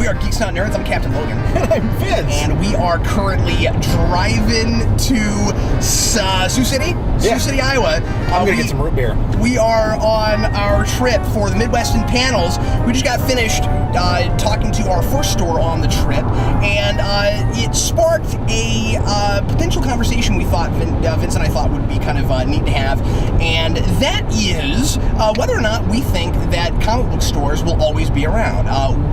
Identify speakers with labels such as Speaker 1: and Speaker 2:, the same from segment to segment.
Speaker 1: We are Geeks Not Nerds. I'm Captain Logan.
Speaker 2: And I'm Vince.
Speaker 1: And we are currently driving to Sioux City, Iowa.
Speaker 2: I'm going to get some root beer.
Speaker 1: We are on our trip for the Midwestern Panels. We just got finished talking to our first store on the trip, and it sparked a potential conversation we thought, Vince and I thought would be kind of neat to have, and that is whether or not we think that comic book stores will always be around.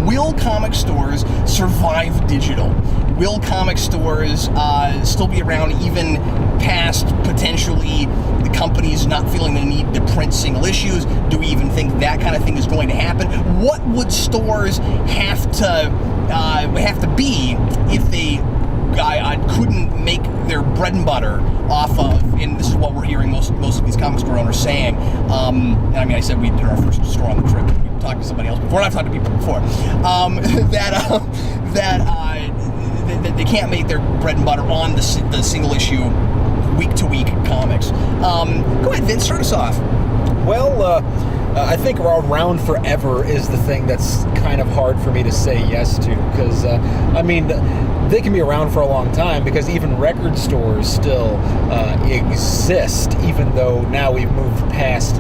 Speaker 1: Will comic stores survive digital? Will comic stores still be around even past potentially the companies not feeling the need to print single issues? Do we even think that kind of thing is going to happen? What would stores have to be if they couldn't make their bread and butter off of, and this is what we're hearing most of these comic store owners saying, and I mean, I said we did our first store on the trip, we talked to somebody else before, and I've talked to people before, that they can't make their bread and butter on the single issue, week-to-week comics. Go ahead, Vince, start us off.
Speaker 2: Well, I think around forever is the thing that's kind of hard for me to say yes to, because, I mean, they can be around for a long time, because even record stores still exist, even though now we've moved past,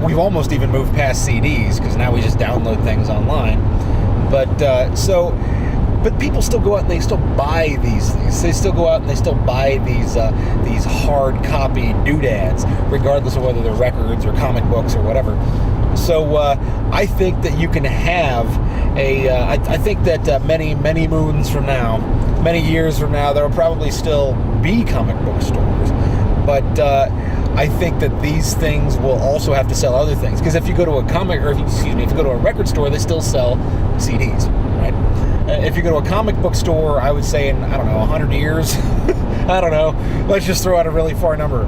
Speaker 2: we've almost even moved past CDs, because now we just download things online. But people still go out and they still buy these things. They still go out and they still buy these hard copy doodads, regardless of whether they're records or comic books or whatever. So I think that you can have I think that many moons from now, many years from now, there will probably still be comic book stores. But I think that these things will also have to sell other things. Because if you go to if you go to a record store, they still sell CDs, right? If you go to a comic book store, I would say in, 100 years, I don't know, let's just throw out a really far number.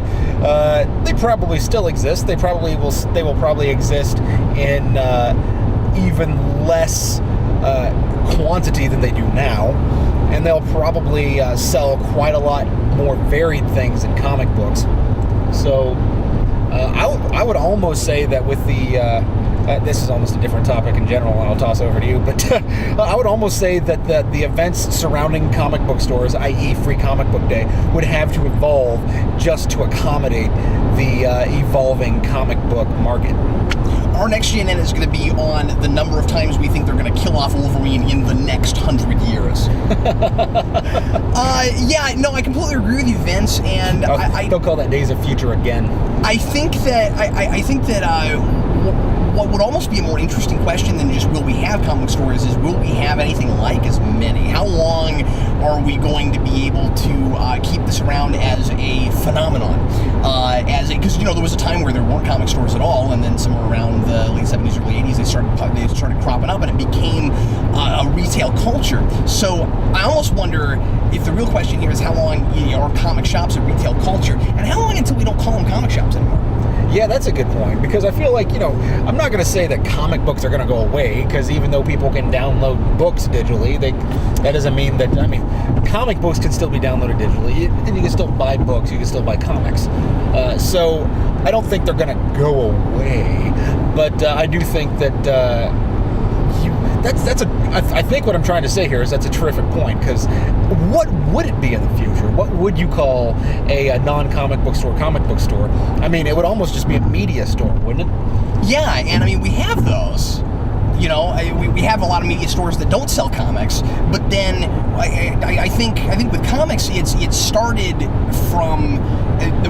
Speaker 2: They probably still exist. They will probably exist in even less quantity than they do now. And they'll probably sell quite a lot more varied things than comic books. So I would almost say that with the this is almost a different topic in general, and I'll toss over to you, but I would almost say that the events surrounding comic book stores, i.e. Free Comic Book Day, would have to evolve just to accommodate the evolving comic book market.
Speaker 1: Our next GNN is going to be on the number of times we think they're going to kill off Wolverine in the next 100 years. I completely agree with you, Vince, and
Speaker 2: they'll call that Days of Future again.
Speaker 1: I think that what would almost be a more interesting question than just will we have comic stores is will we have anything like as many? How long are we going to be able to keep this around as a phenomenon? Because there was a time where there weren't comic stores at all, and then somewhere around the late 70s, early 80s, they started cropping up, and it became a retail culture. So I almost wonder if the real question here is how long are comic shops a retail culture, and how long until we don't call them comic shops anymore?
Speaker 2: Yeah, that's a good point, because I feel like, I'm not going to say that comic books are going to go away, because even though people can download books digitally, that doesn't mean that, comic books can still be downloaded digitally, and you can still buy books, you can still buy comics. So I don't think they're going to go away, but I do think that I think what I'm trying to say here is that's a terrific point, because what would it be in the future? What would you call a non-comic book store comic book store? I mean, it would almost just be a media store, wouldn't it?
Speaker 1: Yeah, and I mean, we have those. We have a lot of media stores that don't sell comics, but then I think with comics, it started from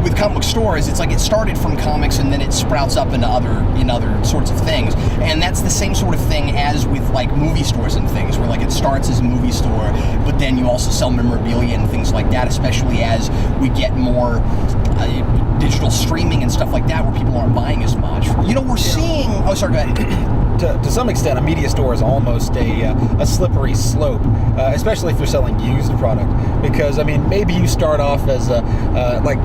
Speaker 1: with comic book stores. It's like it started from comics and then it sprouts up into other sorts of things, and that's the same sort of thing as with like movie stores and things, where like it starts as a movie store, but then you also sell memorabilia and things like that, especially as we get more digital streaming and stuff like that, where people aren't buying as much. We're seeing. Oh, sorry, go ahead. To some extent, a media store is almost a slippery slope, especially if you're selling used product. Because maybe you start off as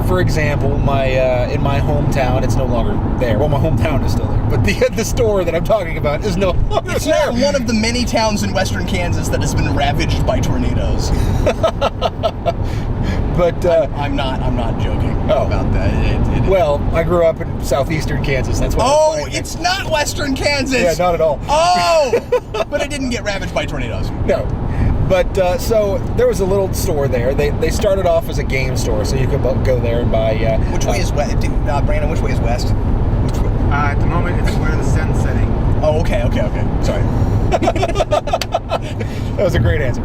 Speaker 1: for example, in my hometown, it's no longer there. Well, my hometown is still there, but the store that I'm talking about is no longer there. It's not one of the many towns in western Kansas that has been ravaged by tornadoes.
Speaker 2: But
Speaker 1: I'm not joking about that.
Speaker 2: Well, I grew up in southeastern Kansas. That's what.
Speaker 1: Oh, it's not western Kansas.
Speaker 2: Yeah, not at all.
Speaker 1: Oh, but it didn't get ravaged by tornadoes.
Speaker 2: No. But so there was a little store there. They started off as a game store, so you could go there and buy.
Speaker 1: Which way is west? Brandon, which way is west? Which way?
Speaker 3: At the moment, it's where the sun's setting.
Speaker 1: Oh, okay. Sorry.
Speaker 2: That was a great answer.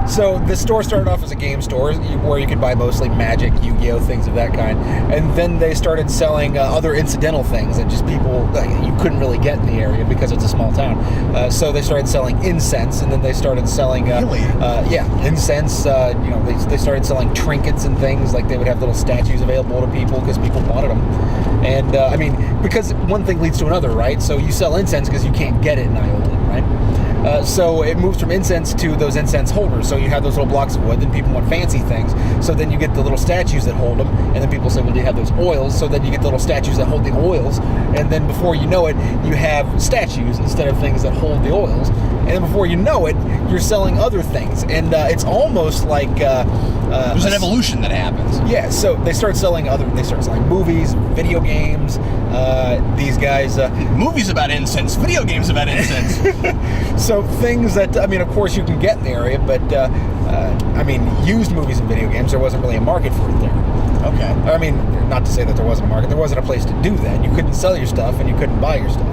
Speaker 2: So the store started off as a game store where you could buy mostly Magic, Yu-Gi-Oh, things of that kind, and then they started selling other incidental things that just people you couldn't really get in the area because it's a small town. So they started selling incense, and then they started selling incense. They started selling trinkets and things, like they would have little statues available to people because people wanted them. And because one thing leads to another, right? So you sell incense because you can't get it in Iowa, right? So it moves from incense to those incense holders. So you have those little blocks of wood, then people want fancy things. So then you get the little statues that hold them, and then people say, well, do you have those oils? So then you get the little statues that hold the oils, and then before you know it, you have statues instead of things that hold the oils. And then before you know it, you're selling other things. And it's almost like...
Speaker 1: there's an evolution that happens.
Speaker 2: Yeah, so they start selling movies, video games, these guys...
Speaker 1: movies about incense, video games about incense.
Speaker 2: So things that, of course you can get in the area, but, used movies and video games, there wasn't really a market for it there.
Speaker 1: Okay.
Speaker 2: Not to say that there wasn't a market, there wasn't a place to do that. You couldn't sell your stuff and you couldn't buy your stuff.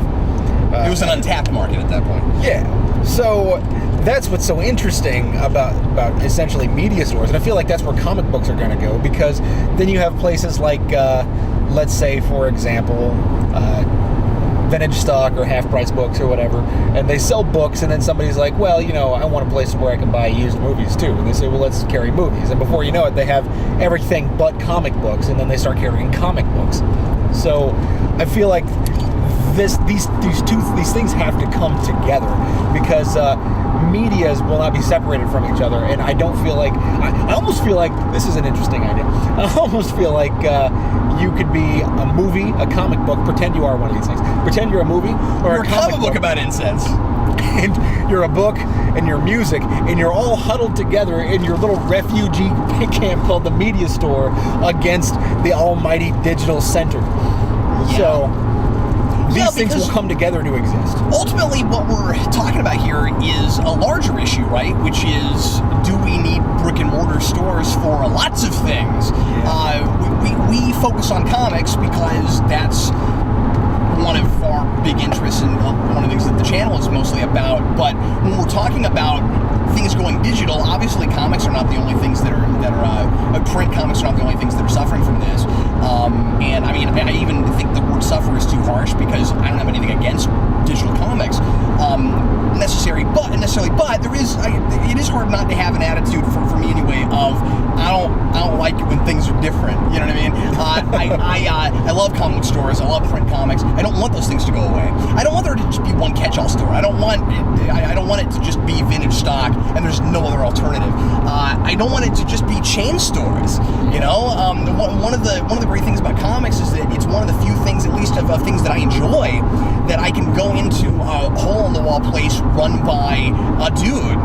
Speaker 1: It was an untapped market at that point.
Speaker 2: Yeah. So that's what's so interesting about essentially media stores. And I feel like that's where comic books are going to go, because then you have places like, let's say, for example, vintage stock or half-price books or whatever, and they sell books, and then somebody's like, well, I want a place where I can buy used movies too. And they say, well, let's carry movies. And before you know it, they have everything but comic books, and then they start carrying comic books. So I feel like these things have to come together, because medias will not be separated from each other. And I don't feel like I almost feel like this is an interesting idea. I almost feel like you could be a movie, a comic book. Pretend you are one of these things. Pretend you're a movie or
Speaker 1: you're a comic book about incense.
Speaker 2: And you're a book and you're music, and you're all huddled together in your little refugee camp called the media store against the almighty digital center.
Speaker 1: Yeah.
Speaker 2: So these things will come together to exist.
Speaker 1: Ultimately, what we're talking about here is a larger issue, right? Which is, do we need brick and mortar stores for lots of things? Yeah. We focus on comics because that's one of our big interests and one of the things that the channel is mostly about. But when we're talking about things going digital, obviously comics are not the only things that are print comics are not the only things that are suffering from this. And I even think the word suffer is too harsh, because I don't have anything against digital comics necessarily, but it is hard not to have an attitude for me anyway of I don't like it when things are different. You know what I mean? I love comic stores. I love print comics. I don't want those things to go away. I don't want there to just be one catch-all store. I don't want it to just be vintage stock and there's no other alternative. I don't want it to just be chain stores. One of the great things about comics is that it's one of the few things, at least of things that I enjoy, that I can go into a hole-in-the-wall place run by a dude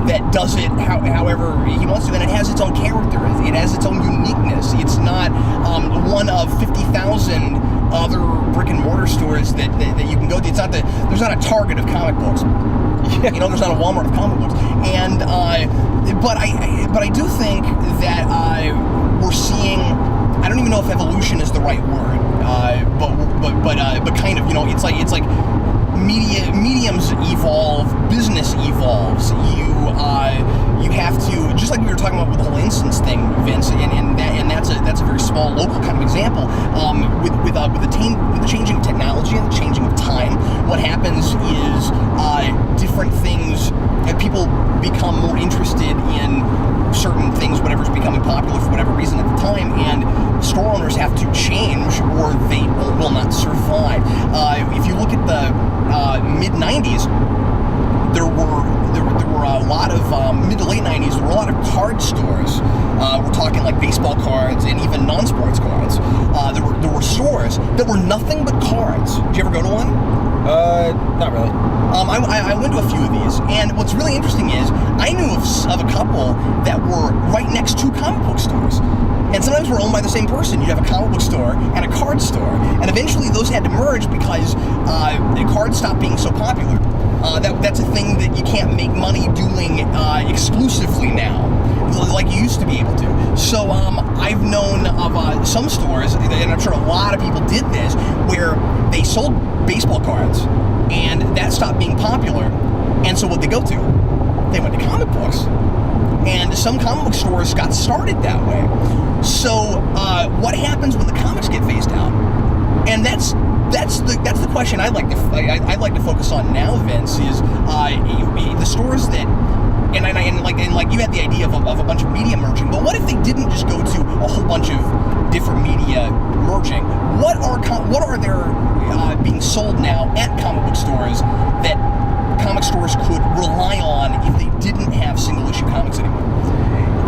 Speaker 1: that does it however he wants to, and it has its own character. It has its own uniqueness. It's not one of 50,000 other brick and mortar stores that you can go to. There's not a Target of comic books. There's not a Walmart of comic books. And but I do think that we're seeing, I don't even know if evolution is the right word, but kind of, it's like mediums evolve, business evolves. You have to, just like we were talking about with the whole instance thing, Vince, and that's a very small local kind of example. With the changing technology and the changing of time, what happens is different things, people become more interested in certain things, whatever's becoming popular for whatever reason at the time, and store owners have to change or they will not survive. If you look at the mid-90s, there were a lot of mid to late 90s. There were a lot of card stores. We're talking like baseball cards and even non-sports cards. There were stores that were nothing but cards. Did you ever go to one?
Speaker 2: Not really.
Speaker 1: I went to a few of these, and what's really interesting is I knew of a couple that were right next to comic book stores. And sometimes were owned by the same person. You'd have a comic book store and a card store. And eventually those had to merge because the cards stopped being so popular. That's a thing that you can't make money doing exclusively now, like you used to be able to. So I've known of some stores, and I'm sure a lot of people did this, where they sold baseball cards, and that stopped being popular. And so what'd they go to? They went to comic books. And some comic book stores got started that way. So what happens when the comics get phased out? And that's the question I'd like to focus on now, Vince, is the stores that and like you had the idea of a bunch of media merging, but what if they didn't just go to a whole bunch of different media merging? What are there being sold now at comic book stores that comic stores could rely on if they didn't have single issue comics anymore?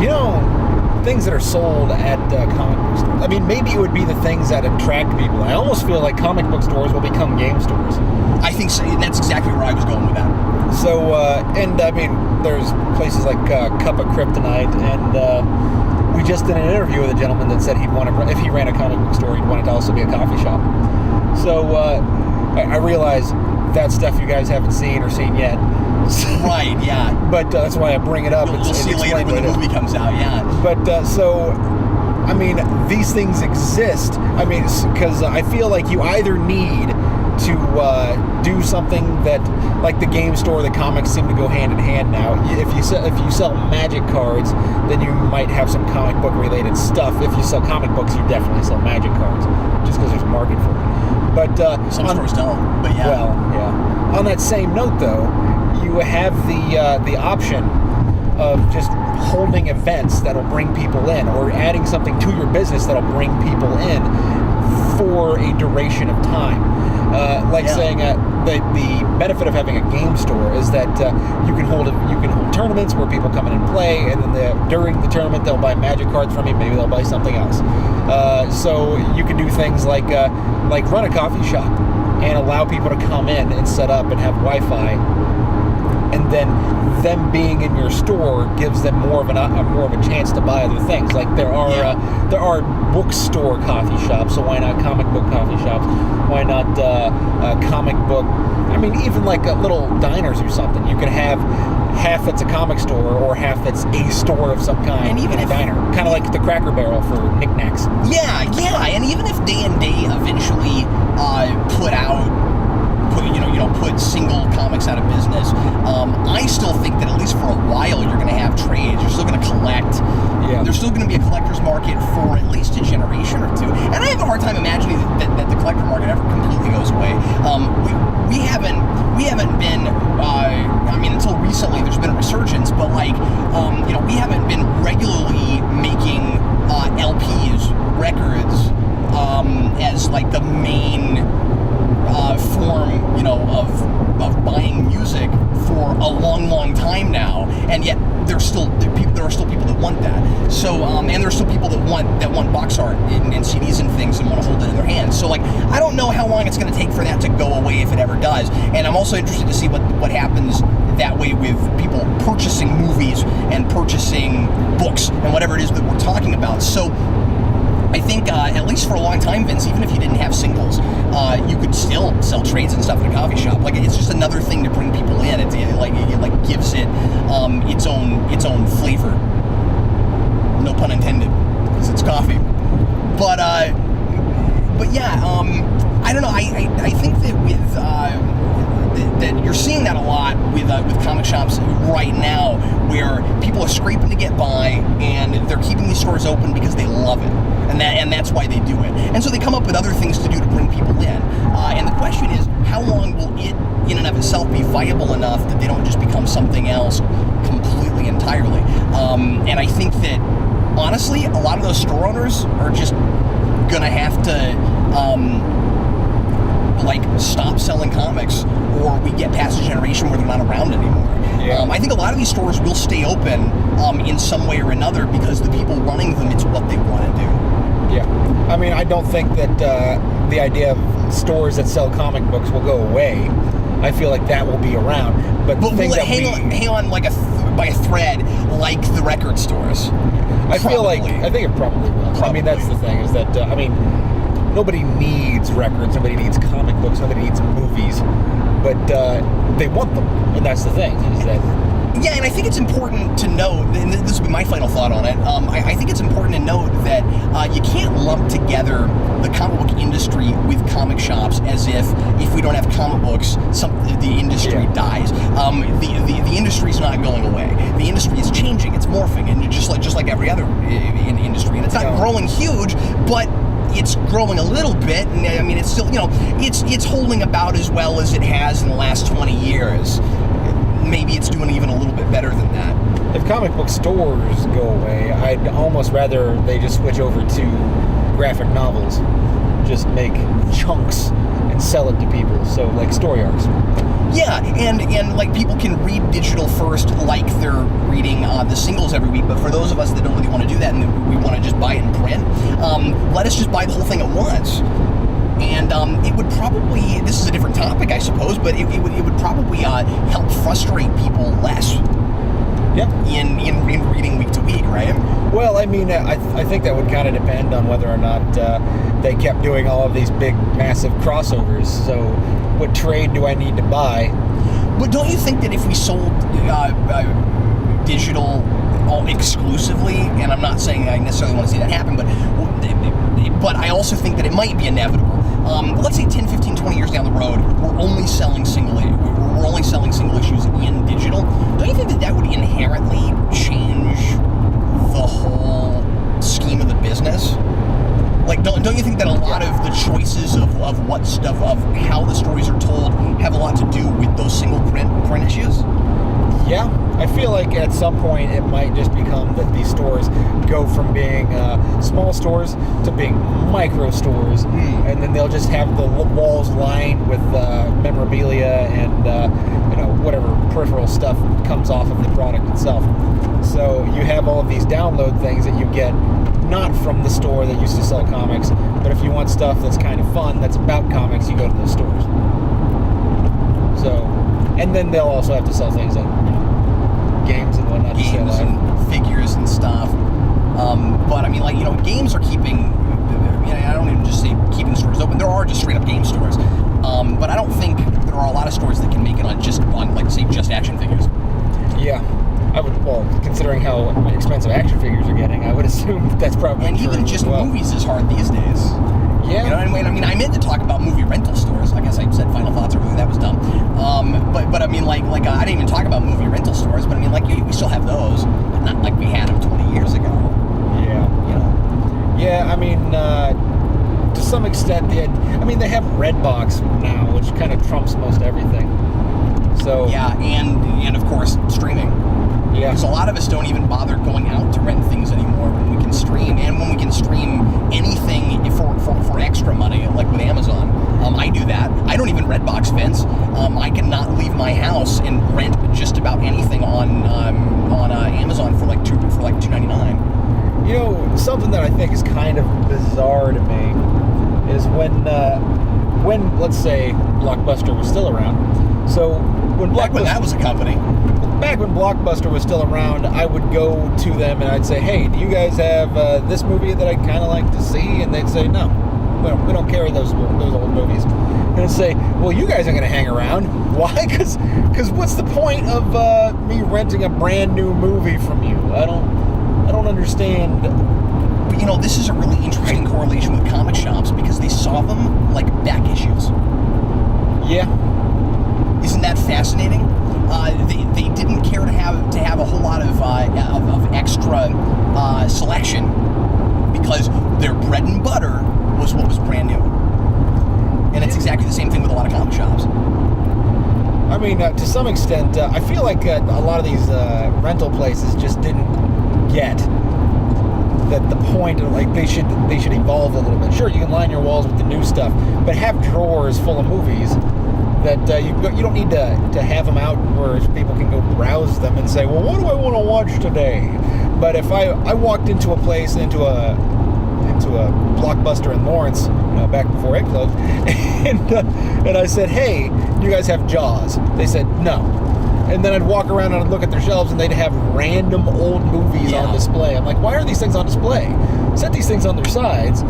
Speaker 2: You know, things that are sold at comic book stores. I mean, maybe it would be the things that attract people. I almost feel like comic book stores will become game stores.
Speaker 1: I think so, and that's exactly where I was going with that.
Speaker 2: So, and I mean, there's places like Cup of Kryptonite, and we just did an interview with a gentleman that said he'd want to, if he ran a comic book store, he'd want it to also be a coffee shop. So, I realize that's stuff you guys haven't seen or seen yet.
Speaker 1: Right, yeah.
Speaker 2: But that's why I bring it up.
Speaker 1: You'll see later when the movie comes out, yeah.
Speaker 2: But so, I mean, these things exist. I mean, because I feel like you either need to do something that, like the game store, the comics seem to go hand in hand now. If you sell magic cards, then you might have some comic book related stuff. If you sell comic books, you definitely sell magic cards, just because there's a market for it. But
Speaker 1: some stores don't. But yeah.
Speaker 2: Well, yeah. On that same note, though, you have the option of just holding events that'll bring people in, or adding something to your business that'll bring people in for a duration of time. Saying the benefit of having a game store is that you can hold tournaments where people come in and play, and then during the tournament they'll buy magic cards from you. Maybe they'll buy something else. So you can do things like run a coffee shop and allow people to come in and set up and have Wi-Fi, and then them being in your store gives them more of a chance to buy other things. Like there are bookstore coffee shops, so why not comic book coffee shops? Why not comic book? I mean, even like little diners or something. You can have half that's a comic store or half that's a store of some kind, and even a diner, kind of like the Cracker Barrel for knickknacks. Yeah,
Speaker 1: and even if Day and Day eventually put single comics out of business, I still think that at least for a while you're going to have trades. You're still going to collect. Yeah. There's still going to be a collector's market for at least a generation or two. And I have a hard time imagining that the collector market ever completely goes away. We haven't been. I mean, until recently, there's been a resurgence, but we haven't been regularly making LPs, records, as like the main form, of buying music for a long time now, and yet there are still people that want that. So, and there are still people that want box art and CDs and things and want to hold it in their hands. So, I don't know how long it's going to take for that to go away, if it ever does. And I'm also interested to see what happens that way with people purchasing movies and purchasing books and whatever it is that we're talking about. So, I think, at least for a long time, Vince, even if you didn't have singles, you could still sell trades and stuff at a coffee shop. It's just another thing to bring people in. It gives it its own flavor. No pun intended, because it's coffee. But yeah, I don't know. I think that with that you're seeing that a lot with comic shops right now, where people are scraping to get by, and they're keeping these stores open because they love it, and that's why they do it. And so they come up with other things to do to bring people in. And the question is, how long will it, in and of itself, be viable enough that they don't just become something else completely, entirely? And I think that, honestly, a lot of those store owners are just gonna have to stop selling comics, or we get past a generation where they're not around anymore. Yeah. I think a lot of these stores will stay open in some way or another, because the people running them, it's what they want to do.
Speaker 2: Yeah. I mean, I don't think that the idea of stores that sell comic books will go away. I feel like that will be around. But the thing
Speaker 1: will it
Speaker 2: that
Speaker 1: hang on like by a thread, like the record stores?
Speaker 2: I think it probably will. I mean, that's the thing, is that, nobody needs records, nobody needs comic books, nobody needs movies, but they want them, and that's the thing, is that...
Speaker 1: Yeah, and I think it's important to note, and this will be my final thought on it, I think it's important to note that you can't lump together the comic book industry with comic shops as if we don't have comic books, the industry dies. The industry's not going away. The industry is changing, it's morphing, and just like every other industry, and it's not growing huge, but it's growing a little bit, and I mean, it's still, it's holding about as well as it has in the last 20 years. Maybe it's doing even a little bit better than that.
Speaker 2: If comic book stores go away, I'd almost rather they just switch over to graphic novels. Just make chunks and sell it to people, so like story arcs.
Speaker 1: Yeah, and like people can read digital first like they're reading the singles every week, but for those of us that don't really want to do that and we want to just buy it in print, let us just buy the whole thing at once. And it would probably, this is a different topic, I suppose, but it would probably help frustrate people less.
Speaker 2: Yep.
Speaker 1: In reading week to week, right?
Speaker 2: Well, I mean, I think that would kind of depend on whether or not they kept doing all of these big, massive crossovers. So, what trade do I need to buy?
Speaker 1: But don't you think that if we sold digital exclusively, and I'm not saying I necessarily want to see that happen, but I also think that it might be inevitable. Let's say 10, 15, 20 years down the road, we're only selling single issues in digital. Don't you think that would inherently change the whole scheme of the business? Like, don't you think that a lot of the choices of what stuff, of how the stories are told, have a lot to do with those single print issues?
Speaker 2: Yeah, I feel like at some point it might just become that these stores go from being small stores to being micro stores, and then they'll just have the walls lined with memorabilia and whatever peripheral stuff comes off of the product itself. So you have all of these download things that you get not from the store that used to sell comics, but if you want stuff that's kind of fun, that's about comics, you go to those stores. So, and then they'll also have to sell things like games and whatnot.
Speaker 1: Games and figures and stuff. But I mean, like, games are keeping, I don't even just say keeping stores open. There are just straight up game stores. But I don't think there are a lot of stores that can make it on like, say, just action figures.
Speaker 2: Yeah. Considering how expensive action figures are getting, I would assume that's probably
Speaker 1: and
Speaker 2: true.
Speaker 1: even just movies is hard these days.
Speaker 2: Yeah.
Speaker 1: You know what I mean? I mean, I meant to talk about movie rental stores. I guess I said final thoughts earlier. That was dumb. But I mean, like I didn't even talk about movie rental stores. But I mean, like, we still have those, but not like we had them 20 years ago.
Speaker 2: Yeah. Yeah. I mean, to some extent, they have Redbox now, which kind of trumps most everything. So
Speaker 1: yeah, and of course streaming.
Speaker 2: Yeah.
Speaker 1: Because a lot of us don't even bother going out to rent things anymore when we can stream, and when we can stream anything for extra money, like with Amazon. I do that. I don't even Redbox, Vince. I cannot leave my house and rent just about anything on Amazon for like $2.99.
Speaker 2: Something that I think is kind of bizarre to me is when let's say Blockbuster was still around. So when
Speaker 1: that was a company.
Speaker 2: Back when Blockbuster was still around, I would go to them and I'd say, "Hey, do you guys have this movie that I'd kind of like to see?" And they'd say, "No, we don't carry those old movies." And I'd say, "Well, you guys aren't going to hang around. Why? Because what's the point of me renting a brand new movie from you? I don't understand."
Speaker 1: But this is a really interesting correlation with comic shops because they saw them like back issues.
Speaker 2: Yeah.
Speaker 1: Isn't that fascinating? They didn't care to have a whole lot of extra selection because their bread and butter was what was brand new. And it's exactly the same thing with a lot of comic shops.
Speaker 2: I mean, to some extent, I feel like a lot of these rental places just didn't get that the point of, like, they should evolve a little bit. Sure, you can line your walls with the new stuff, but have drawers full of movies that you don't need to have them out where people can go browse them and say, well, what do I want to watch today? But if I walked into a place, into to a Blockbuster in Lawrence, back before it closed, and I said, "Hey, do you guys have Jaws?" They said no. And then I'd walk around and I'd look at their shelves, and they'd have random old movies on display. I'm like, why are these things on display? Set these things on their sides.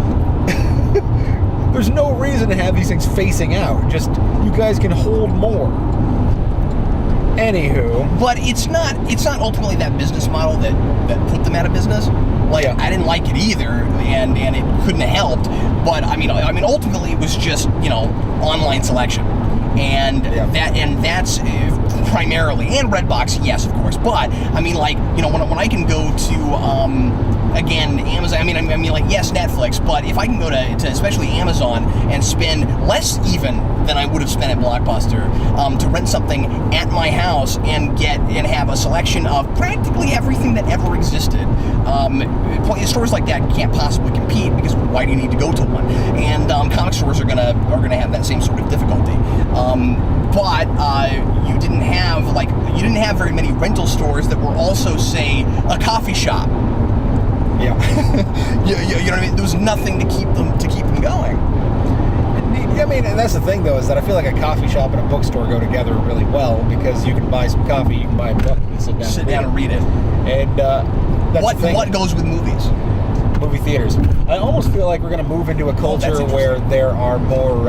Speaker 2: There's no reason to have these things facing out. Just, you guys can hold more. Anywho.
Speaker 1: But it's not ultimately that business model that put them out of business. Like, I didn't like it either, and it couldn't have helped. But I mean, ultimately it was just, online selection. And that's primarily, and Redbox, yes, of course. But I mean, like, when I can go to again, Amazon. I mean, like, yes, Netflix, but if I can go to especially Amazon and spend less even than I would have spent at Blockbuster to rent something at my house and have a selection of practically everything that ever existed. Stores like that can't possibly compete, because why do you need to go to one? And comic stores are gonna have that same sort of difficulty. But you didn't have very many rental stores that were also, say, a coffee shop.
Speaker 2: Yeah.
Speaker 1: you know what I mean? There was nothing to keep them going.
Speaker 2: I mean, and that's the thing, though, is that I feel like a coffee shop and a bookstore go together really well, because you can buy some coffee, you can buy a book, and sit down and read it. And that's the thing. What
Speaker 1: goes with movies?
Speaker 2: Movie theaters. I almost feel like we're going to move into a culture where there are more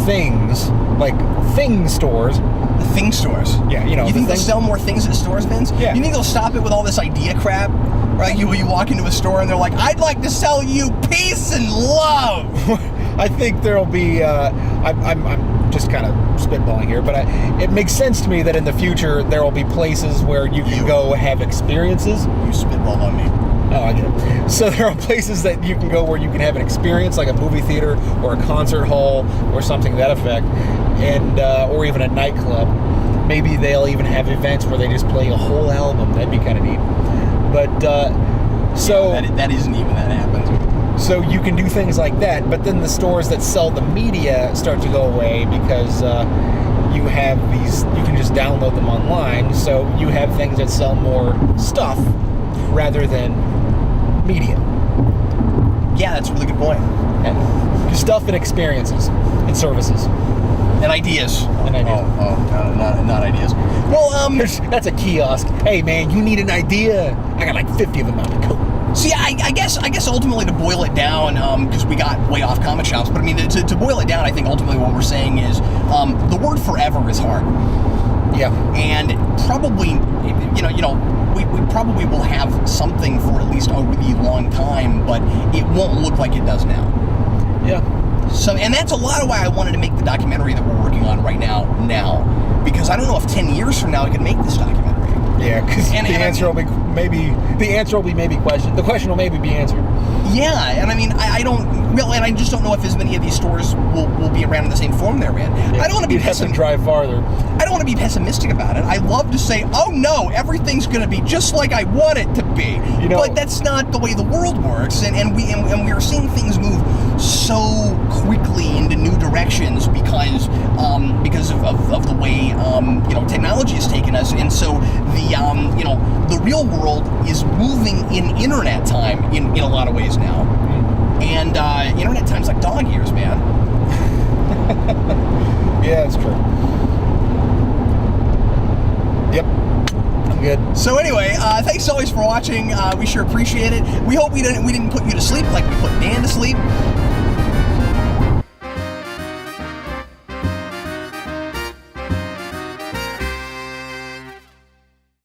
Speaker 2: things, like thing stores.
Speaker 1: The thing stores?
Speaker 2: Yeah,
Speaker 1: You think they'll sell more things at stores, Vince?
Speaker 2: Yeah.
Speaker 1: You think they'll stop it with all this idea crap? Right? You walk into a store and they're like, "I'd like to sell you peace and love."
Speaker 2: I think there'll be, I'm just kind of spitballing here, but it makes sense to me that in the future there will be places where you can go have experiences.
Speaker 1: You spitball on me.
Speaker 2: Oh, I get it. So there are places that you can go where you can have an experience, like a movie theater or a concert hall or something to that effect, and or even a nightclub. Maybe they'll even have events where they just play a whole album. That'd be kind of neat. But
Speaker 1: that isn't even that happens.
Speaker 2: So you can do things like that, but then the stores that sell the media start to go away, because you can just download them online. So you have things that sell more stuff rather than media.
Speaker 1: Yeah, that's a really good point.
Speaker 2: And stuff and experiences and services.
Speaker 1: And ideas.
Speaker 2: And ideas.
Speaker 1: Oh, not ideas. Well,
Speaker 2: that's a kiosk. Hey, man, you need an idea? I got like 50 of them out of cool.
Speaker 1: See, I guess ultimately, to boil it down, because we got way off comic shops, but I mean, to boil it down, I think ultimately what we're saying is the word forever is hard.
Speaker 2: Yeah.
Speaker 1: And probably, we probably will have something for at least a really long time, but it won't look like it does now.
Speaker 2: Yeah.
Speaker 1: So, and that's a lot of why I wanted to make the documentary that we're working on right now, because I don't know if 10 years from now I can make this documentary.
Speaker 2: Yeah, because the answer will be maybe question. The question will maybe be answered.
Speaker 1: Yeah, and I mean, I don't really, and I just don't know if as many of these stores will be around in the same form they're in.
Speaker 2: Yeah,
Speaker 1: I don't want to be
Speaker 2: have to drive farther.
Speaker 1: I don't want to be pessimistic about it. I love to say, oh no, everything's going to be just like I want it to be. But that's not the way the world works, and we are seeing things move so quickly into new directions because of the way technology has taken us, and so the real world is moving in internet time in a lot of ways now, and internet time's like dog years, man.
Speaker 2: Yeah, it's true. Yep. I'm good.
Speaker 1: So anyway, thanks always for watching. We sure appreciate it. We hope we didn't put you to sleep like we put Dan to sleep.